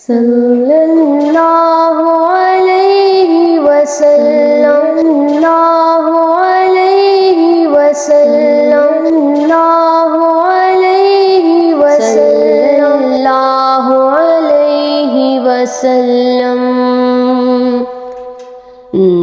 صلی اللہ علیہ وسلم، اللہ علیہ وسلم، اللہ علیہ وسلم، اللہ علیہ وسلم۔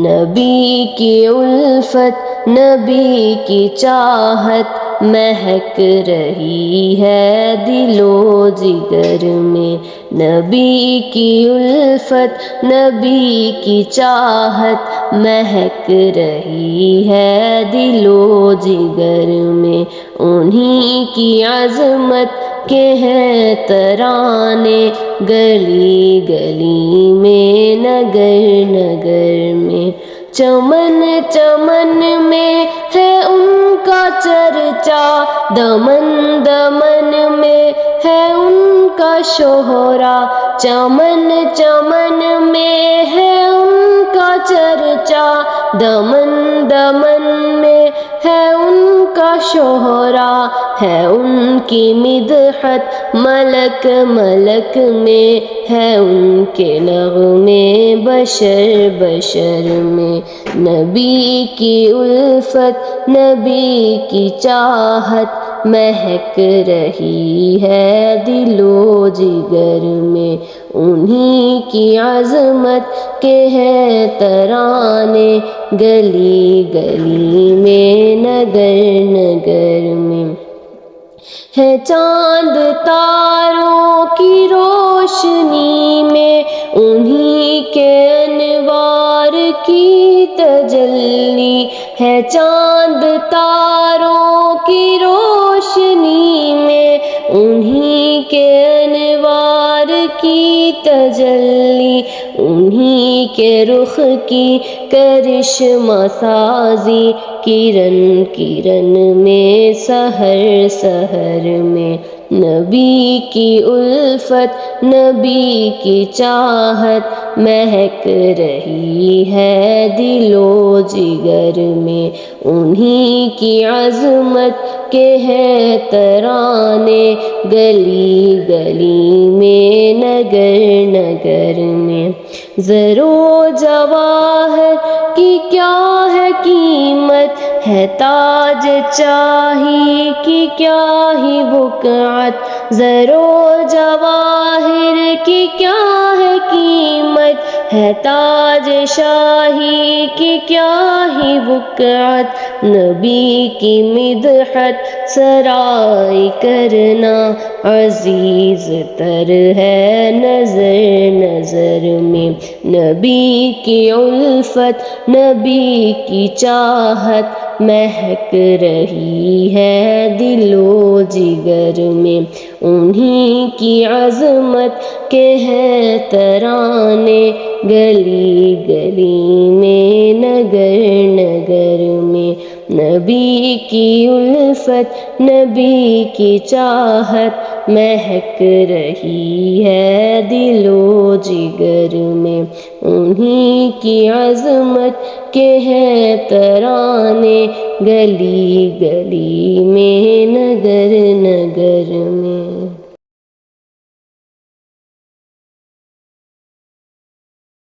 نبی کی الفت، نبی کی چاہت مہک رہی ہے دل و جگر میں۔ نبی کی الفت، نبی کی چاہت مہک رہی ہے دل و جگر میں۔ انہی کی عظمت کے ہیں ترانے گلی گلی میں، نگر نگر میں۔ چمن چمن میں ہے ان کا چرچا، دمن دمن میں ہے ان کا شہرا۔ چمن چمن میں ہے ان کا چرچا، دمن دمن میں ہے ان کا شہرا۔ ہے ان کی مدحت ملک ملک میں، ہے ان کے نغمے بشر بشر میں۔ نبی کی الفت، نبی کی چاہت مہک رہی ہے دل و جگر میں۔ انہی کی عظمت کے ہیں ترانے گلی گلی میں، نگر نگر میں۔ ہے چاند تاروں کی روشنی میں، انہی کے انوار کی تجلی۔ ہے چاند تاروں کی روشنی میں، انہی کے انوار کی تجلی۔ انہی کے رخ کی کرشمہ سازی، کرن کرن میں سحر سحر میں۔ نبی کی الفت، نبی کی چاہت مہک رہی ہے دل و جگر میں۔ انہی کی عظمت کے ہیں ترانے گلی گلی میں، نگر نگر میں۔ زر و جواہر کی کیا ہے قیمت، ہے تاج چاہی کی کیا ہی بقعت۔ زر و جواہر کی کیا ہے قیمت، ہے تاج شاہی کی کیا ہی بقعت۔ نبی کی مدحت سرائی کرنا عزیز تر ہے نظر نظر میں۔ نبی کی الفت، نبی کی چاہت مہک رہی ہے دل و جگر میں۔ انہی کی عظمت کے ہیں ترانے گلی گلی میں، نگر نگر میں۔ نبی کی الفت، نبی کی چاہت مہک رہی ہے دل و جگر میں۔ انہی کی عظمت کے ہیں ترانے گلی گلی میں، نگر نگر میں۔